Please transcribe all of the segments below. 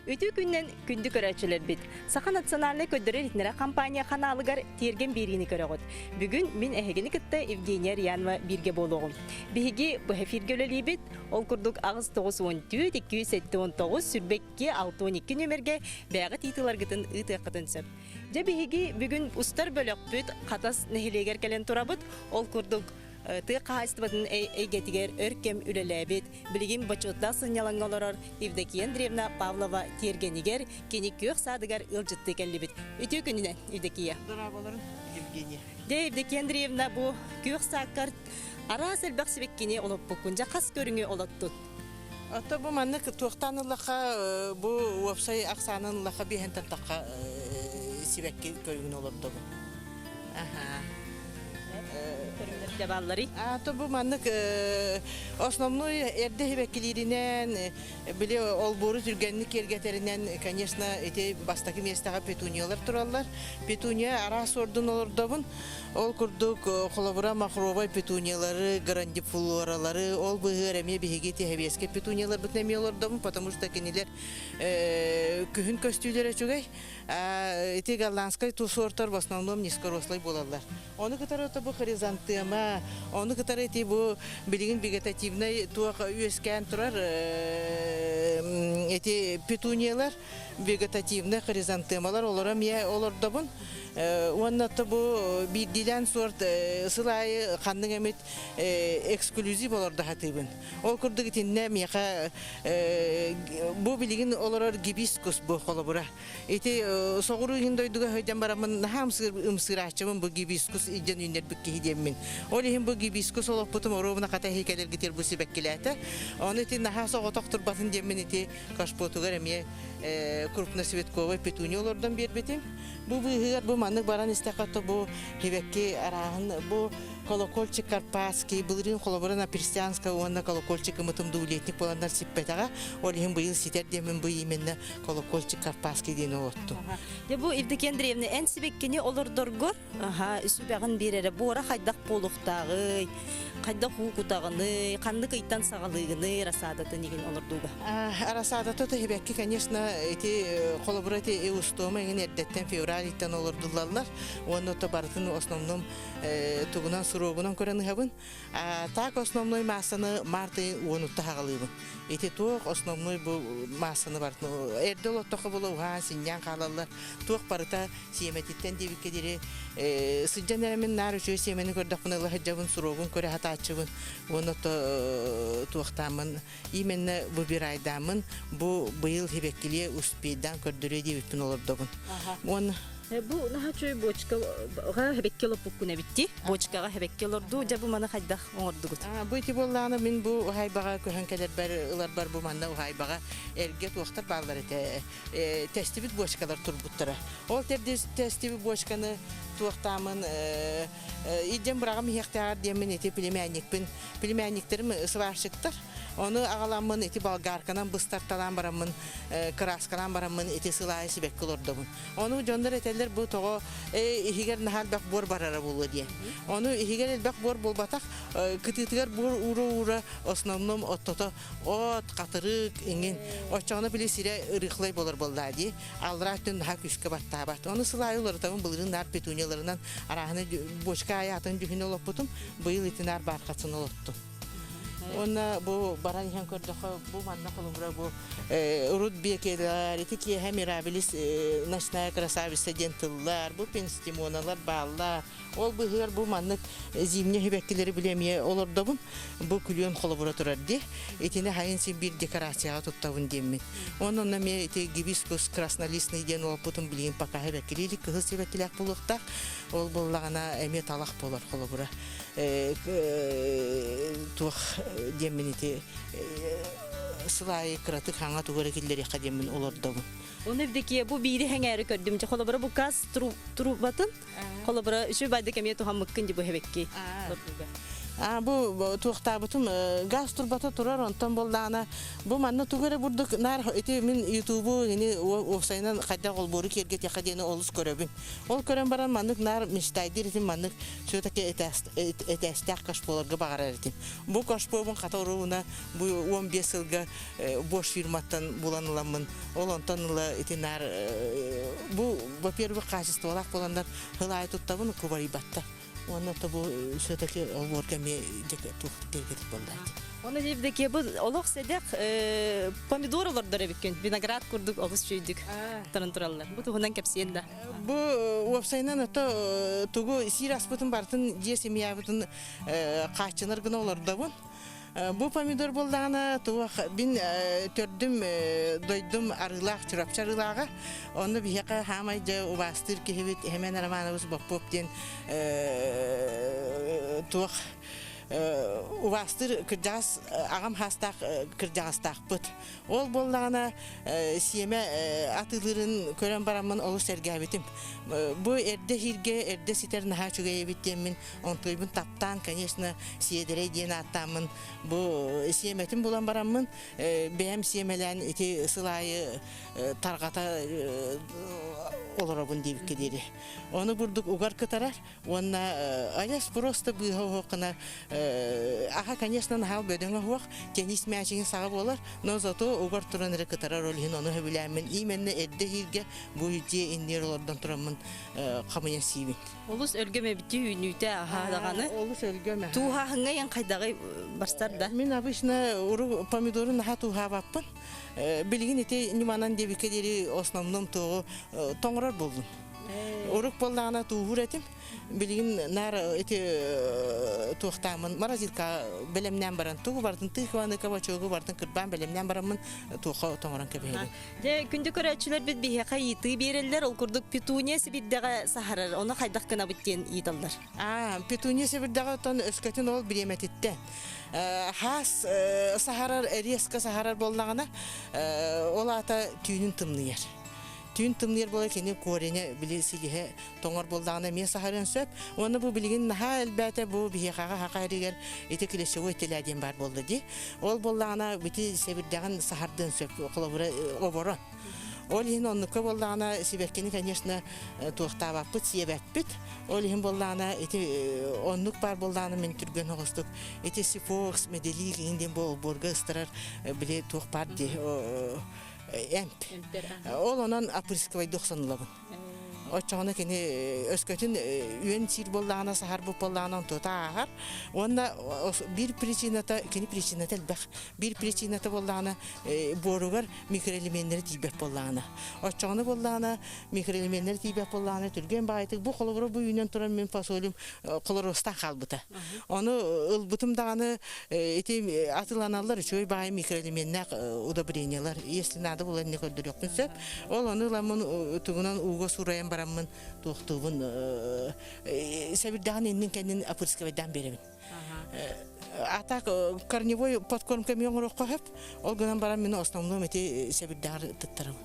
Ütü günden gündü körəçilər bit. Saqa nasionalny ködürə ritnərə kampaniya xanalıgar Тиэргэн birini körəgət. Bugün min ehegini kıtta Evgeniya Riyanova birge boluğum. Bihigi bu hefir gölelibit, ol kurduk ağız 914 279 sürbekki 612 nömerge bəği titular gıtın ıtı qıtın söp. Ja bihigi bugün ustar bölök büt qatas nehileger kelen turabıt, ol kurduk Тықа истыбатын эйгетигер өркем үлелебит, билигин бачотта сынялаңгаларар Евдокия Андреевна Павлова Тиэргэнигер кени көк садыгар ылжытты келлибит. Үтө күнүнөн Евдокия. Здраволарын Евгения. Де Евдокия Андреевна бу көк саккар ара селбак себеккени олоп букунжа кас көрүңү олоттут. Ата бу манны туактанылака бу вебсай аксанылака бехентен такка себекки көрүнгөн олорду. Аха. То бу маннык основной эрде хебеккилеринен биле олбору түргенник эргетеринен, конечно, эти бастаки местага петуниялар тураллар. Петуния ара сордун олордобун. Ол курдук холобура махровай петуниялары, грандифлоралары, ол быгыр эме бигети хебеске петуниялар бутнеме олордобун, потому что кенелер күһүн көстүлөр өчүгөй. Эти голландскай тусортор в основном низкорослый болалар. Оны кытары бу хоризонтема, оны кытары эти бу билигин вегетативный туак үескән турар эти петуниялар вегетативный хоризонтемалар олора мия олордобун. Оннаты бу биддилен сорт сылай канның эмет эксклюзив олорда хатыбын. Ол курдук тинне мияка бу билигин олорор гибискус бу холобура. Эти согуру индойдуга höйден барамын хамсыр ымсырачымын бу гибискус иден үннер бикки хидеммин. Ол ихин бу гибискус олоппутум оробуна ката хейкелер гитер бу сибеккилете. Оны тин наха соготок турбатын деммин эти кашпотугар эмие крупносветковый петуния олордан бербетим. Бу быгыр бу маннык баран истакаты бу хебекки арагын бу колокольчик карпатский былырын холобуран аперсианска уанна колокольчик мытым дулетник боландар сиппетага олихин быйыл ситер демин бу именно колокольчик карпатский дени отту. Де бу Евдокия Андреевна эн сибеккени олордоргор үсүбөгүн берере буора хайдак болуктагы кайда хукутагыны, кандык ыйттан сагалыгыны расадаты неген олордуга. Расадаты хебекки, конечно, эти колобурати эустома ген эрдеттен февралиттен олордулалар. Оны то бартын основном тугунан суровунан көрөн хабын. Так основной массаны марты онутта хагалыбын. Эти тук основной бу массаны бартын эрде олоттоку болуга синьян калалар. Тук барыта семетиттен дебикке дире сыджанеремин нар үчө семени көрдөкпүнө хаджабын суровун көрө хатачыбын. Оны то туктамын именно выбирайдамын. Бу быйыл хебеккиле успейдан көрдүрө дебиппин олордобун. Он Бу нахачой бочкага хебекке лопуккуна битти. Бочкага хебекке лорду жабу мана хайдах оңордугут. Бу ити болланы мен бу хайбага көһөнкелер бар ылар бар бу манда хайбага эрге туактар балдар эте тестибит бочкалар турбуттара. Ол тестибит бочканы туактамын идем брагам хектар демен эти племянниктерим сварщиктар. Onu ağalamın eti balgarkanan bыстарталан барамын, краскалан барамын эти сылай сибек кылордобун. Onu jonдар eteller bu togo ihigер нахал бак бор барара болу дие. Onu ihigер элбак бор болбатак кытытыгар бор ура основном оттото от катырык инген очоны биле сире ырыклай болор болда дие. Алраттын хак үскө баттабат. Onu сылай олортабын былырын нар петунияларынан араханы бошка аятын жүхүн олоппутум. Быйыл итинар баркасын олотту. Ona bu baran ihan körдөкө bu манна колумра bu урут бекелер этики хемирабилис ночная красавица дентыллар bu пенстимоналар баллар ол быгыр bu маннык зимне хебеккилери билемие олордобун bu күлөн колубура турар ди этине хайын син бир декорацияга туттабын демми онун ме эти гибискус краснолистный ден опутун билин пока хебеккилик кыз себекилек булукта ол буллагана эме талак болор колубура тух деминити сылай кыраты ханга тугары киллери кадемин олордобу. Onu Evdokия бу бири хәңәре көрдүм. Холобара бу каз турубатын. Холобара үчү байды кемие тухам мыккын ди бу хебекки. Bu tuğtabıtım gaz turbata turar ondan boldağına bu manna tuğara burduk nar eti min YouTube'u yine ofsaynan kadda olboru kerget yakadeni olus köröbün. Ol körön baran manlık nar miştaydır etim manlık şöteki etestek kaşpolarga bağırar etim. Bu kaşpobun kataruğuna bu 15 yılga boş firmattan bulanılamın. Ol ondan ıla eti nar bu vapir bir kaçıstı olak bolanlar hılay tuttabın kubari batta. Onu da bu şöteki olborga me tuğ tergetip boldaydı. Onu debdeki bu olaq sedek pomidor olurdur ebikün. Vinograt kurduk, oğuz çöydük. Tarın turallar. Bu tuğundan kepsiyen de. Bu ofsaynan ata tuğu siraspıtın bartın jesemiyabıtın kaççınır gına olurdu bun. Bu pomidor boldağına tuğu bin tördüm doydum arılaq, çırapçı arılağa. Onu bir heka hamayca ubastır ki hemen aramanımız bop den tuğu Uvastır kırcağız, ağam hastaq kırcağıztaq bıt. Ol bollağına siyeme atılırın kören baramın olu sergabetim. Bu erde hirge, erde siter naha çögeye bittiğimin, ontuybun taptan, конечно, siyedere diyen attamın. Bu siyemetim bulan baramın, beğem siyemelen eti ısılayı targata olurabın deyip kederi. Onu burduk ugar kıtarar, ona ayas prosto bu hoqına aha, конечно, nahal bödöngü hoq, tenis məçiğin sağı bolar, no zato ugar turan ere kıtarar olhin onu höbüləmin. İmenne edde hirge bu hücce inler olordan turamın kamıya sivin. Olus ölgöme bitti hüynüte aha dağanı. Olus ölgöme. Tuha hınga yan kaydağı başlar da. Min abışna uru pomidorun naha tuha bappın. Bilgin ete nimanan debikederi osnamnım tuğu toңrar buldum. Uruk bollağına tuğur etim. Bilgin nar eti tuğtamın marazilka belemden baran tuğu bardın tıhvanı kavaçoğu bardın kırban belemden baranmın tuğu toңran kebeğeri. De gündü körәçülер bit biheka yıtı beriller ol kurduk petuniya bir saharar onu kaydak kına bitten yitallar. Petuniya sebirdağı ton ösketin ol biremetitten. Has saharar eriyeska saharar bollağına olata tüyünün tımlıyar. Tün tımnır bola kene korene bilesiге тоңар болдағына мен сахарен сөп, оны бұл білген наха әлбәті бұл бейхаға хақайрегер еті келесі өйтеләден бар болды де. Ол болдағына біті себірдіған сахардан сөп қолабыры оборон. Ол ең онныққа болдағына себеккені, конечно, туықтап аппыт, себәппіт. Ол ең болдағына еті оннық бар болдағына мен түрген оғыстық. Еті сифокс, меделик, енден бұл борға ыстырар біле туық бар де. Emp. Ol onan apriskovay 90'lıbın. O çoğuna kene öskötün üyen sir bollağına sahar bu bollağına tuta ağar. Onda bir prichinata, kene prichinata elbaq. Bir prichinata bollağına borugar mikroelementleri tibet bollağına. O çoğuna bollağına mikroelementleri tibet bollağına türgen baytık. Bu kolabora bu yünden turan men fasolum kolorostan kalbıta. Onu ılbıtım dağını eti atılanallar çoğu bayı mikroelementler udabrenyalar. Если надо было не көддөр yok söp. Ol onu lamın tuğunan uğga surayan baramın tuğtuğun sebirdahan enin kendini apırskavaydan berevin. Atak корневой подкормка меңор қойып, ол гынан барам мені основном эти себирдагар тыттырым.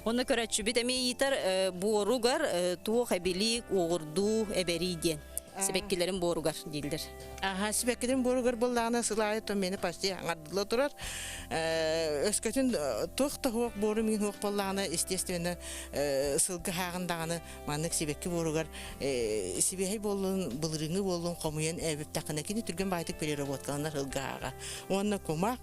Оны көрәтші бит әме етер боругар туық әбелік оғырду әбериден. Себеккелерин боругар дейілдер. Себеккелерин боругар болдағына сылайы то мені пасти аңардылы тұрар. Өскөтін тоқты хоқ бору мен хоқ болдағына естественно сылғы хағындағыны манық себекке боругар себехей болуын, бұлырыңы болуын қомуен әбіп тақына кені түрген байтық берері боткаланар хылғы аға. Онына комақ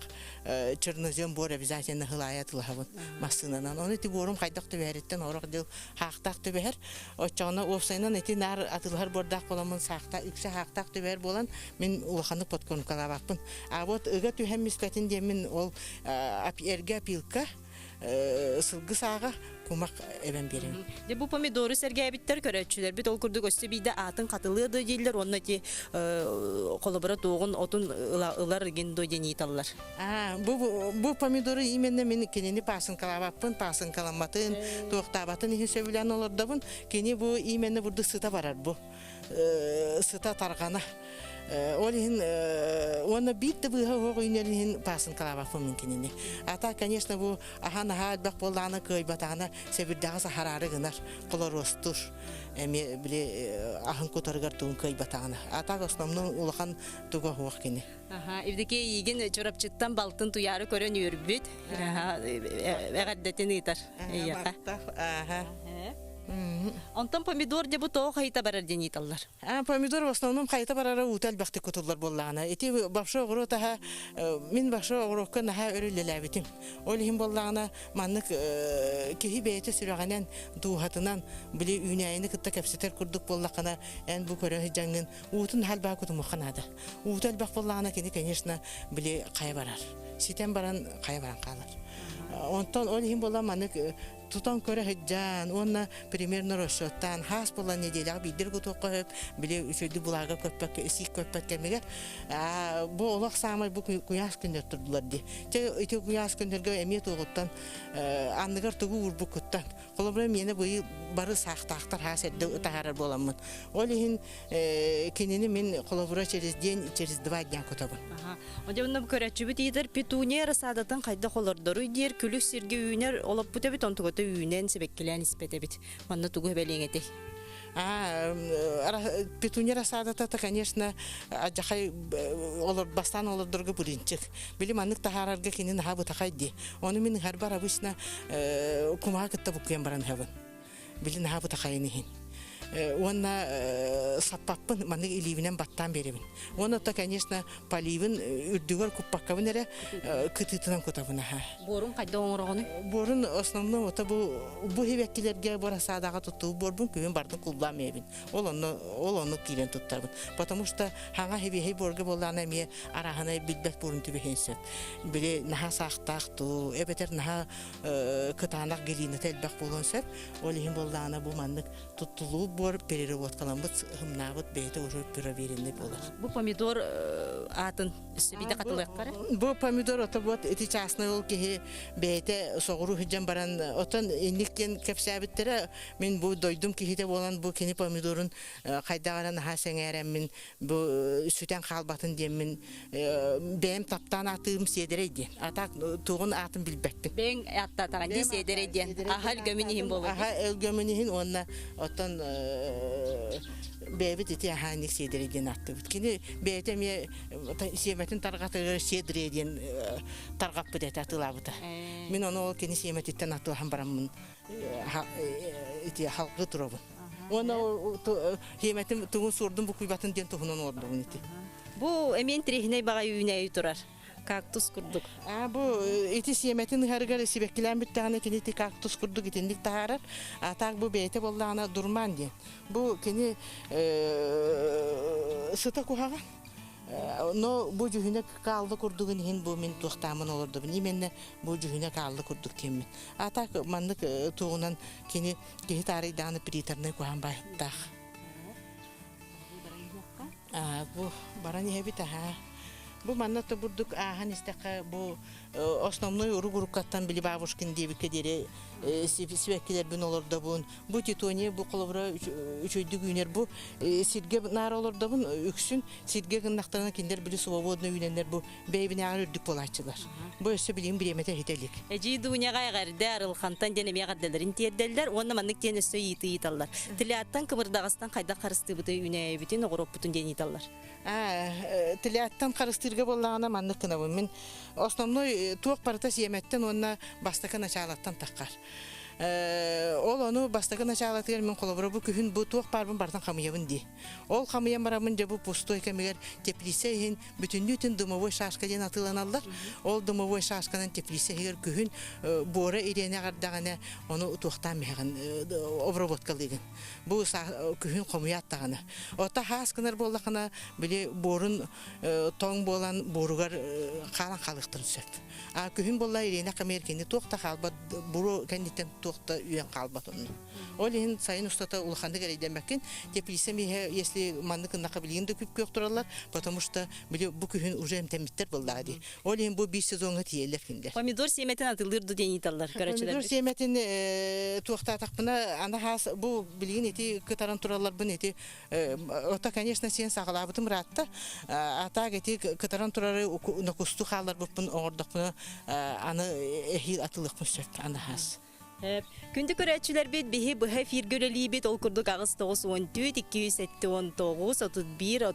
чернозем бор обязательно хылая тылағын масынынан. Оны ти борум қайдақты бәреттен орақ дел хақтақты бәр. Отчағына офсайнан әти нар атылғар бордақ боламын сақта, үксі хақтақты бәр болан мен улаханы подкорм қалабақпын. А вот ыға түйәм мискатын демін ол эрге апилка сылғы саға kumak eben birim. De bu pomidoru sergabitler körəçülər bit ol kurduk östü bir de atın katılığı deyirlər onunla ki kolabora doğun otun ılar gendo yenitallar. Bu pomidoru imenne men kenini pasın kalabapın, pasın kalamatın, toxtabatın ihe söylən olur da bun. Keni bu imenne burada sıta barar bu. Sıta tarğana. Олин оны бит быга ойнерин пасын калабафы мөмкинини. Ата, конечно, бу ахана хадбак болланы көйбатана себирдагы сахарары гынар колоростур. Эми биле ахын котаргар туун көйбатана. Ата основном улахан туга хуак кини. Ивдеке иген чорапчыттан балтын туяры көрөн үрбүт. Эгаддетин итар. Онтон помидор де бу тоо хайта барар дениталлар. Помидор в основном хайта барара утал бахты кутуллар боллана. Эти башо огротаха мин башо огрокка наха өрүлеләбитим. Ол хим боллана маннык кихи бейте сүрәгәнән дуһатынан биле үнәйне кытта капсетер курдук боллакана эн бу көрө жаңын утун халба кутум ханада. Утал бах боллана кини конечно биле кай барар. Ситен баран кай баран калар. Онтон ол хим болла маннык тутан көрө хеджан, онна примерно расчеттан хас болан неделяга бидер гутоқып, биле үчөйдү булага көппөк, сик көппөк кемеге. Бу олак самай бу куяс күндөр турдулар ди. Те эти куяс күндөргө эмет огуттан андыгар тугу урбукуттан. Колобра мени бу бары сактактар хасетде тахарар боламын. Олин кинени мен колобра через день, через 2 дня көтөбүн. Онда көрөчүбүт идер петуния расадатын кайда холордору дер күлүк сирге үйнөр олоп бутебит онтуго үйнен себеккелен испетебит. Манна тугу белеңете. Петуния расадата, конечно, ажахай олор бастан олордорго буринчик. Били маннык тахарарга кинин хабы тахайди. Оны мен харбар обычно кумага кытта буккен баран хабын. Били хабы тахайнихин. Онна саппаппын маннык иливинен баттан беребин. Оны то, конечно, поливын үрдүгөр куппаккабын эре кытытынан котабын. Борун кайда оңорогону? Борун основном ота бу хебеккилерге борасадага тутту борбун күбүн бардын кулламебин. Ол онну килен туттарбын. Потому что ханга хебехей борге боллана эме арахана билбек борун түбехенсет. Биле наха сактакту, эбетер наха кытанак гелине телбек болонсеп, ол хим боллана бу маннык туттулуу бор перерывот каламбыт хымнабыт бейте уже проверенный болар. Бу помидор атын биде катылык кара? Бу помидор ота вот эти частный ол ки бейте согуру хиджан баран отан инникен кепсабиттере мен бу дойдум кихите болан бу кини помидорун кайдагаран хасеңерем мен бу сүтен калбатын демин бем таптан атым седерейди. Атак тугун атын билбекпин. Бен аттатаган ди седерейди. Ахал gömünihim болот. Аха gömünihim онна отан бебит эти ханик седерейден атты. Кини бейтеме семетин таргатыгы седерейден таргап бит атылабыта. Мен оны кини семетиттен атылган барамын. Эти халкы турабын. Оны семетин тугун сурдун бу куйбатын ден тухунун ордугун эти. Бу эмен трехне бага үйнөй турар. Кактус курдук. Бу эти семетин харгар сибеккилен биттаганы кини кактус курдук итиндик таарар. Атак бу бейте боллана дурман ден. Бу кини сыта кухага. Но бу жүхүнө калды курдугун хин бу мен тохтамын олорду. Неменне бу жүхүнө калды курдук темми. Атак мандык тугунан кини тарыданы притерне кухан байттак. Бу барани хебита бу манната бурдук ахан истака бу основной уругуруккаттан били бабушкин дебике дере сибеккилер бин олорда бун бу титоне бу колобра үчөйдүк үйнер бу сирге нар олорда бун үксүн сирге гыннактарына киндер били свободный үйненер бу бейбине агыр үрдүк болачылар бу өсө билим биремете хителик эжи дуньяга гарды арылхантан дене мягадделерин тиерделдер онна маннык тен өсө италлар тилаттан кымырдагастан кайда карыстыбыты үйнө битин огороп бутун дени италлар тилаттан карыстырга боллагана маннык кына мен основной туок парата семеттен онна бастака началаттан таккар. Ол ону бастака началатыгер мен колобра бу күһүн бу туок барбын бартан камыябын ди. Ол камыям барамын же бу пустой кемегер теплисейин бүтүннүтүн дымовой шашка ден атыланалар. Ол дымовой шашканын теплисейгер күһүн бора ирене гардагана ону туоктан меган обработкалыгын. Бу күһүн камыяттагана. Ота хаскынар боллакана биле борун тоң болан боругар калан калыктыр сөп. Күһүн болла ирене камеркени туокта калба буру кандитен туохта үйен қалбат онны. Ол ен сайын устата улаханды керейдемеккен, теплисем если манны кыннақа білгенді күп көк тұралар, потому что бу күхін уже эмтемиттер болдади. Ол ен бу 5 сезонға тиелер киндер. Помидор семетин атылырды дениталлар көрөчүлөр. Помидор семетин туохта атақпына ана хас бу билген эти кытаран туралар бун эти ота конечно сен сагалабытым ратта ата эти кытаран турары накусту халар бупун оңордокуна аны эхил атылыкмын сөп ана хас. Күнді көрәтшілер бет бейі бұхай фиргөлелі бет ол күрдік ағыз 9-14, 207-19, 31,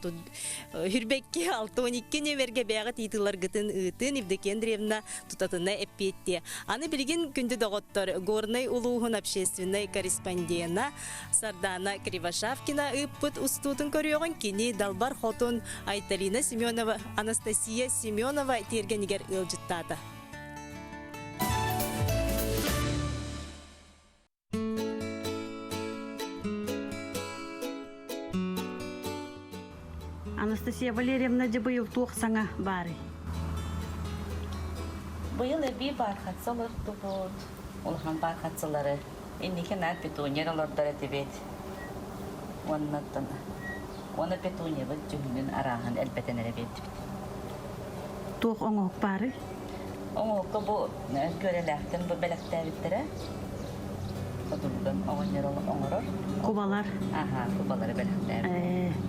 хүрбекке 6-12 нөмерге бәғі титылар ғытын ұтын Евдокия Андреевна тұтатына әппетте. Аны білген күнді доғыттар Горный улуғын общественный корреспондена Сардана Кривошавкина ұппыт ұстутын көріоғын кені Далбар Хотун Айталина Семенова, Анастасия Семенова Тиэргэнигер ылжыттады. Анастасия Валерьевна де быйыл туох саңа бары. Быйыл эби бархатсалар тубут. Улхан бархатсалары. Инникен ар петуньер алардар этибет. Оннаттан. Оны петуньер бит жүгүнүн арахан элбетен эребет. Туох оңоқ бары. Оңоққа бу көреләктен бу белектәбиттере. Кодулган оңоньер оңорор. Кубалар. Аха, кубалары белектәбит.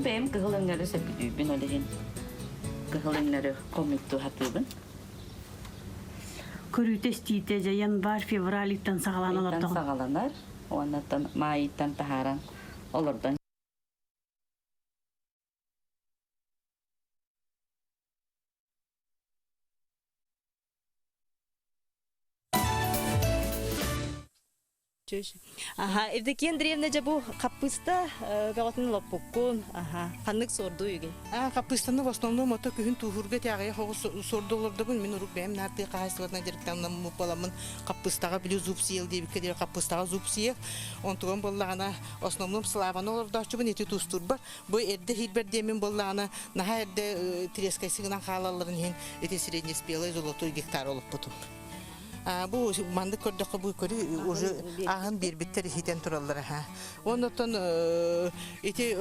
Benim kıhılınları sepidiyim, ben öyleyim. Kıhılınları komiktu hatırım. Körütestiyte yanvar fevralitten sağlanırlar. Ayıttan sağlanır, ondan mayıttan taharan olurdan. Ага, Евдокия Андреевна жабу капыста галатын лопуккун, ага, ханнык сорду үйген. Капыстаны в основном ото күн тухурга тягы хогус сордолорду бун мен урук бем нарты кайсыбатна директамнан мупаламын капыстага биле зупсиел деп кедер капыстага зупсиел онтуган боллагана основном славаны олордачы бун эти тустурба бу эрде хилбер демен боллагана наха эрде трескайсыгынан халаларын хен эти среднеспелый золотой гектар олуп бутум. Бу манды көрдөккө бу көрү уже агын бербиттер хитен тураллар ха. Онотон эти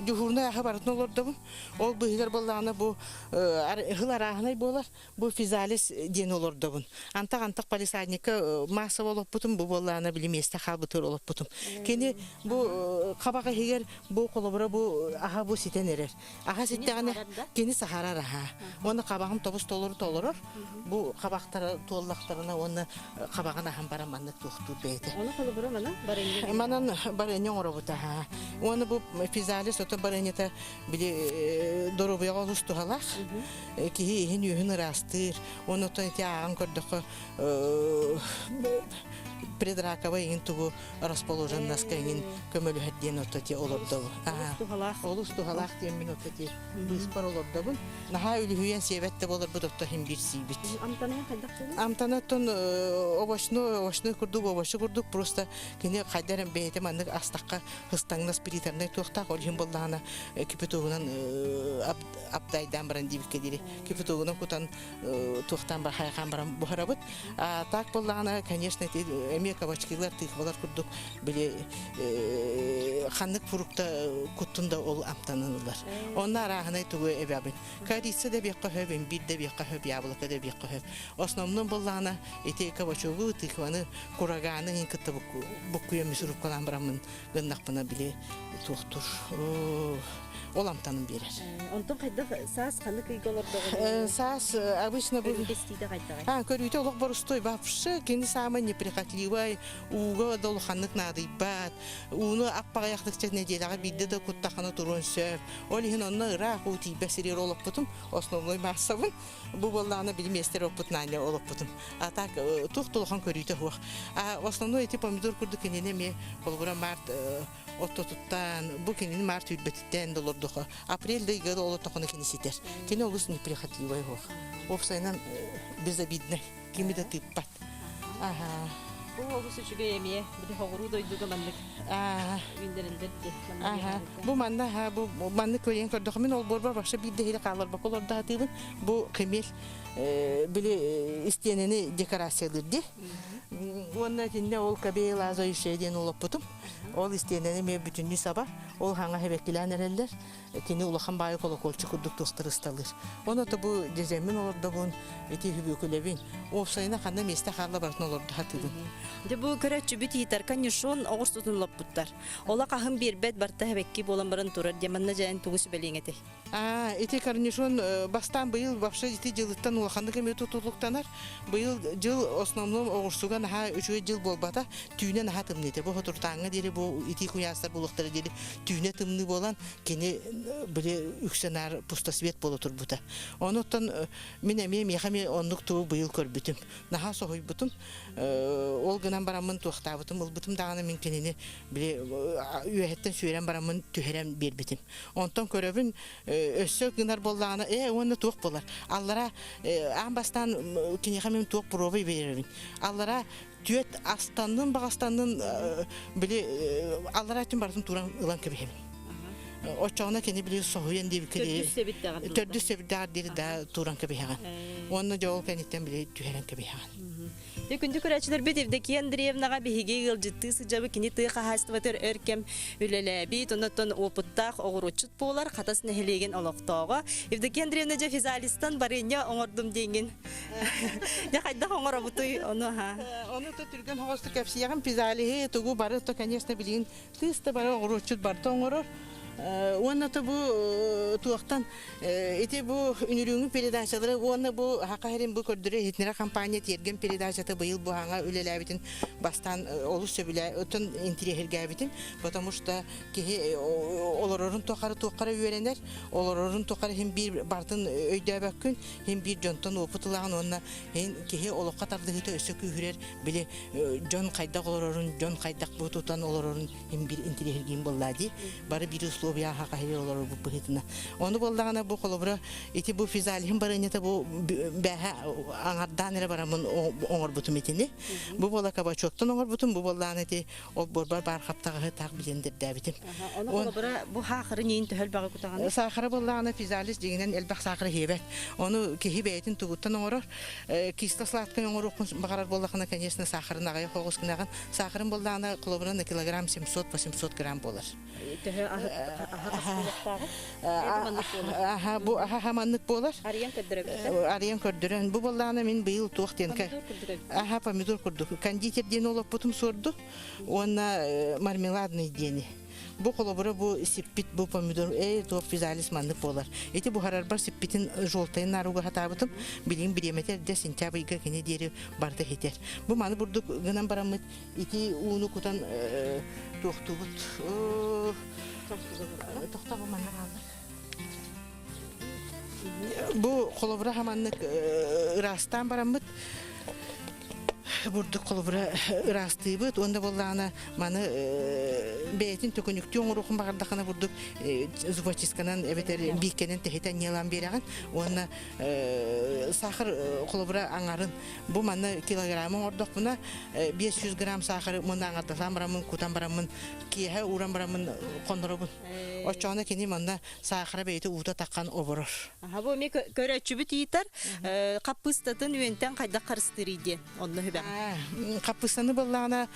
жухурна ага барытын олорду. Ол быгыр боллагана бу хылар агынай болар. Бу физалис ден олорду. Антак полисадника масса болуп бутум бу боллагана билиместе халбытыр олуп бутум. Кени бу кабага хигер бу колобура бу ага бу ситен эрер. Ага ситтегане кени сахара ха. Оны кабагым тобус толорор. Бу кабактар толлактарына оны кабагана хам бараманны тухту бейте. Оны колобура мана барыны. Манан барыны оробута ха. Оны бу физалис ото барынета биле доробуя олустугалак. Ки хин юхын растыр. Оны то тяган көрдөкө предраковый интугу расположен на скайнин көмөлү хадден отти олорду. Олустугалак тем минутти биспар олорду. Наха үлүхүен себетте болор бу дотто хим бир сибит. Амтанын кайдак? Амтанаттон овощной курдук просто кене кайдарым бейте маннык астакка хыстаңна спиритарный тухта олхим болдана кипетугунан аптайдан баран дибикке дири. Кипетугунан кутан тухтан бар хайган баран бухарабыт. Так болдана, конечно, эми кабачкилар тыхвалар курдук биле ханнык фрукта куттунда ол амтанылар. Onlar ahınay tuğu evabin. Karisi de bir kahvem, bir de bir kahve yablaka da bir kahve. Основном боллана эти кабачогу тыхваны кураганы инкытта букуя мисуруп калан барамын гыннакпына биле тухтур. Оламтанын берер. Онтон кайда саас ханнык ыйголордогу. Саас обычно был. Көрүйтө олох борустой вообще кени самый неприхотливый. Уга дол ханнык надыйбат. Уну аппагаяктык неделага бидде да куттахана турун сөп. Олихин онна ырак ути бесирер олоп бутум. Основной массабын. Бу болланы билместер опытнanya олоп бутум. А так тухтулхан көрүйтө хуак. Основной эти помидор курдук кенене ме колбура март оттотуттан бу кенени март үтбеттен долордуха. Апрелде игада олоттаканы кенеситер. Кене олус неприхотливый хуак. Овсайнан безобидный. Кими да тыппат. Ага. Bu olgusu şu göğemiye bir de hoğuru doyduğu manlık ünderildirdi. Bu manna ha bu manna koyan kördük min ol borbar başa bir de kalır bak olur da hatırın bu kemel bile isteyenini dekorasyalardı. Onun içinde ol kabel azay şeyden olup butum. Ol isteyenini me bütünlü sabah ol hanga hebekkiler nereller kini ulakan bayi kolokol çıkırdık dostlar ıstalır. Onu da bu cezemin olur da bunun eti hübükülevin. O sayına kandı meste karla barın olur da hatırın. De bu köreççü büt yitar kanyuşun oğuz tutun loputtar. Ola kahım bir bed barta hebekki bolan barın turar. Yamanna jayan tuğusu belingeti. Eti karnişon bastan bıyıl başta iti cılıttan ulakandık eme tutuluktanar. Bıyıl cıl osnomluğum oğursuga naha 3 yıl bolbata tüyüne naha tımnıydı. Bu oturtağına deri bu iti kuyaslar bulukları deri tüyüne tımны bolan keni böyle yüksenar pustasvet bolutur buta. Onuttan minemi mehami onluk tuğu bıyıl körbütüm. Naha soğuy butum. Olgınan baramın tuğta butum. Olbutum dağına min kenini bile üyehetten süren baramın tüherem bir bitim. Ondan köröbün össök gınar bollağına onu tuğ bolar. Allara ambastan keni hamim tuğ provi veririm. Allara tüet astanın bağastanın bile allara tüm barın turan ılan kebihim. O çağına kendi biliyor soğuyan diye bir kere. Tördü sevdar deri daha turan kebihim. Onu da ol kenitten bile tüheren kebihim. Күндү көрәчләр бит evdeki Андреевнага биһиге гылжытты сыжабы кини тыга хастыбатыр өркем үлеле бит онотон опуттак огуручут болар катасын хелеген олоктоого evdeki Андреевна же физалистан барыня оңордум деген. Я кайда оңора бутуй ону ха. Onu da Türk'ün hostu kapsiyan fizalihi tugu barı to конечно bilin. Tısta barı ogurучут barı oңoror. Onu da bu tuğaktan eti bu ünlüğün передачалары onu bu hakaherin bu kördüre hitnera kampanya Тиэргэн передачаты быйыл bu hanga ülelebitin bastan olus söbüle ötün interiher gabitin потому что ki olororun tokarı öğrenler olororun tokarı hem bir bartın öyde bakın hem bir jontan oputulağın onunla hem ki olokka tardıhıta ösökü hürer bile jon kaydak olororun jon kaydak bu tutan olororun hem bir interiher giyim bolladı barı bir условия hakahere oloror bu bıhıtına onu bollağına bu kolobra eti bu fizalihim barınyata bu beha anardan ere baramın oңор butum etini bu bolla kaba çoktan oңор butum bu bollağına eti o borbar bar kaptağı tak bilendir dabitim Onu kolabara bu hakırı neyin töhel bağı kutağını Sahara bollağına fizalis degenen elbaq sahara hebet onu kehi beyetin tuguttan oңорor kistaslatkan oңор okun bakarar bollağına конечно saharın ağaya koğuskınağın saharın bollağına kolobra kilogram 700-800 gram bolar bu hamanlık bolar. Arayan kördüren. Bu bollağına min bıyıl tuğten. Pomidor kurduk. Konditer deni olup butum sordu. Ona marmeladный deni. Bu kolobra bu sippit bu pomidor tuğ fizalis manlık bolar. Eti bu harar bar sippitin joltayın naruga hatabıtım. Bilin bir yemeter de sintabı iga kene deri barda heter. Bu manı burduk gınan baramıt eti unu kutan tuğtubut. Toxta bu manna kaldı. Bu kolobra hamanlık rastan baramıt. Burada kolobra rastıyıbıt. Onda bollağına manı beyetin tökünüktü oңuruqun bağırdaqına burduk zubachиskanan ebeter bikkenen teheten yalan berağın. Ona sahır kolobra anarın. Bu manı kilogramı orduk buna 500 gram sahır mına anardasan baramın, kutan baramın, kiyehe uğran baramın kondurubun. O çoğuna kendi manna sahıra beyeti uğda takkan oborur. Bu me körəçü büt yitar kapıstatın üyenten kayda karıştırıydı. Onu hübə. Kapıstanı bollağına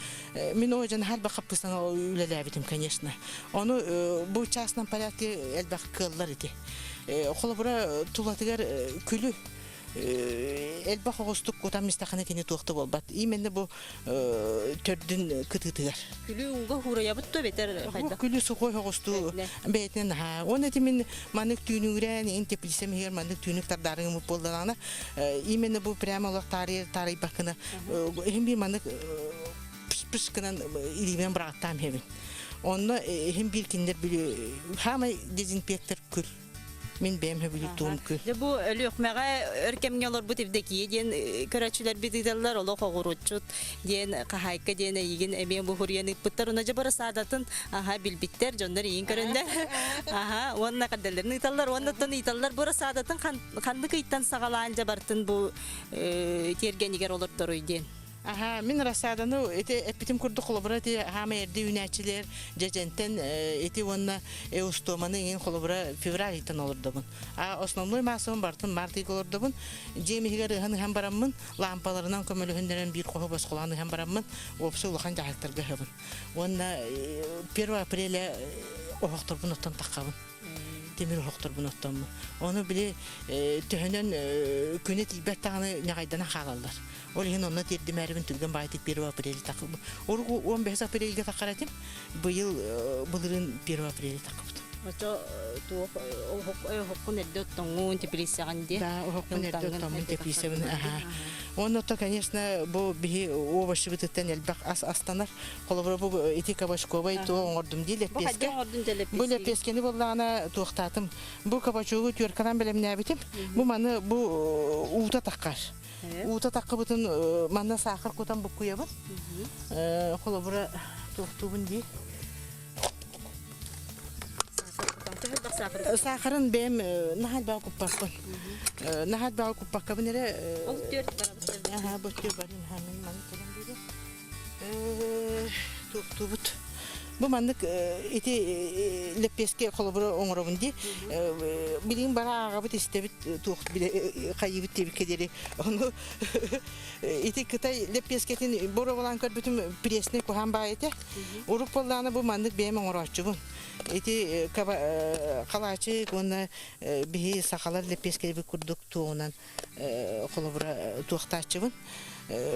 min ocan halba kapıstanı ülelebitim конечно. Onu bu çasnan palatı elbaq kıllar idi. Kolobra tulatıgar külü elbaq oğustuk kotan mistaqını keni tuğtu bolbat. İmende bu tördün kıtıtıgar. Külü uğa huraya buttu beter kayda. Külü suğuy oğustu beytinen ha. Onu etimin manık tüynüğüren inteplisem her manık tüynük tardarını mı bollağına. İmende bu prema olarak tarihi bakına hem bir manık pışkınan ilimen bıraktım hemen. Onunla hem bir kinder biliyor. Hama dezinfektör kül. Min benim habilituğum kül. Bu ölüyokmağa örkemgen olur bu tevdeki diyen körəçüler bididirler olu qoğuruçut diyen kahayka diyen egin emeğin bu huriyanı pıttar onaca bara saadatın bilbitter jonlar iyin köründe onna kadarlarını itallar onnatan itallar bara saadatın kandı kıyttan sağalanca bartın bu Тиэргэн iger olur doruy diyen Aha, min rasadanu ete epitim kurdu kolobra te hama yerde ünetçiler cecenten eti onna eustomanı in kolobra fevral iten olurdu bun. Osnomluy masum bartın martı olurdu bun. Jemihiger hem baramın lampalarından kömölühünderen bir kohu baskulanı hem baramın opsu ulakan jahtırgı hebun. Onna 1 aprele ohoktur bun ottan takabın. Demir ohoktur bun ottan bun. Onu bile tühünün künet ilbet tağını nagaydana xalallar. Ol hen onna terdim erbin tülgen baytık 1 apreli takıb. Oru 15 aprelge takaratim. Bu yıl bulurun 1 apreli takıbdı. Oto hokkun edde tongun tipilisan diye. Да, ohokun erde otamın teplisevin. Onu da, конечно, bu bir obaşı bitinden elbak astanar. Kolabra bu etika başkovay to ordum değil Bu lepeske. hadi ordun telepisi. Bu lepeskeni bollana tuğtattım. Bu kabaçoğu türkadan belemine bitim. Bu manı bu uta takkar. Uta takkı bütün manna sakır kotan bu kuyabın. Kolabra tuğtuğun değil. Sakırın benim nahal bağ kuppakın. Nahal bağ kuppakın nere? Olup diyor beraber. Aha, bakıyor benim hemen mantıklı biri. Tuğtubut. Bu manlık eti lepeske kolabora onurabın diye. Bilin bara ağabey istebit tuğt bile kayıbı tebrik ederi. Onu eti kıtay lepesketin bora olan kör bütün presne kohan bayete. Urup bollana bu manlık benim onuraççı bu. Eti kalaçı ona bir sakalar lepeskeli bir kurduk tuğunan kolabora tuğtaççı bu.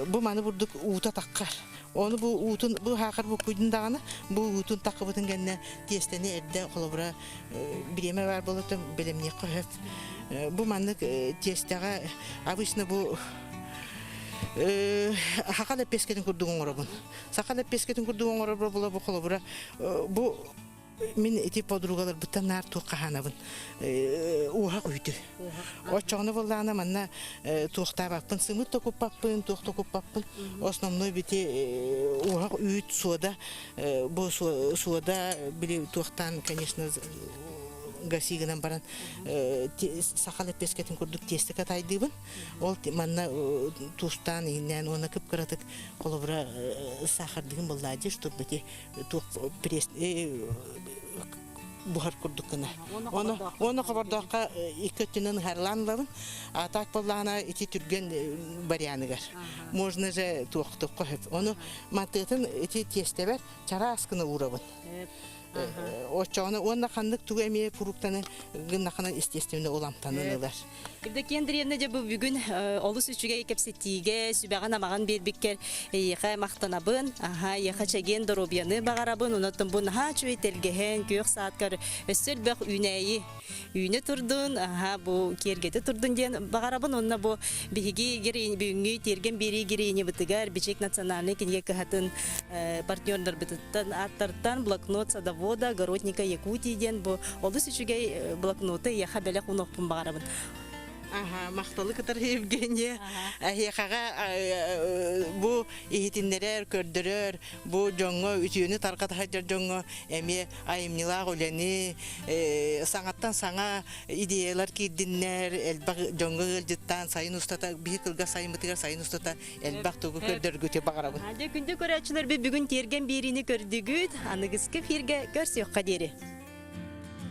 Bu manı vurduk uğuta takkar. Onu bu uğutun bu hakır bu kuydun dağını bu uğutun takıbıtın gene testeni erde kolabra bireme var bolutum belemne qohep. Bu manlık testega обычно bu hakala pesketin kurduğun orabın. Sakala pesketin kurduğun orabı bu kolabra bu min eti podrugalar butan nar tuqahanabın. Uha uydu. O çoğunu bollana manna tuqta bakpın sımıt tokup bakpın, tuq tokup bakpın. Osnomnoy biti uha uyut suda bu suda bile tuqtan конечно гасигынан баран сахал пескетин курдук тестика тайдыбын. Ол манна тустан инен оны кып кыратык колобра сахардыгын боллади, чтоб бити тук пресс бухар курдукына. Оны кабардакка икөтүнөн харланлабын. Атак боллана ити түрген баряныгар. Можно же туктук коп. Оны мантытын ити тестебер чара аскыны урабын. Очоны онна хандык тугеме пуруктаны гыннакана естественно оламтанылар. Кибде кендиренне же бу бүгүн олус үчүгө кепсетиге сүбөгөн амаган бербиккер яха мактанабын, яха чеген доробияны багарабын, онотун бу наха чуйтелгehen көк сааткар өссөл бак үнэйи үйнө турдун, бу кергеде турдун ден багарабын, онна бу биги герени бүгүнгү терген бери герени бытыгар бичек национальный кинге кахатын партнёрдар бытыттан аттартан блокнот садовода городника Якутииден бу олус үчүгө блокноты яха беле кунокпун багарабын. Макталы кытар Евгения. Бу ихитиннерер көрдөрөр, бу жоңго үтүнү тарката жоңго эми айымнила голени саңаттан саңа идеялар кирдиннер, элбак жоңго ылжыттан сайын устата бир кылга сайымытыгар сайын устата элбак тугу көрдөргүтө багарабын. Күндө көрөчүлөр бүгүн терген берини көрдүгүт, аныгыскы фирге көрсөкка дери.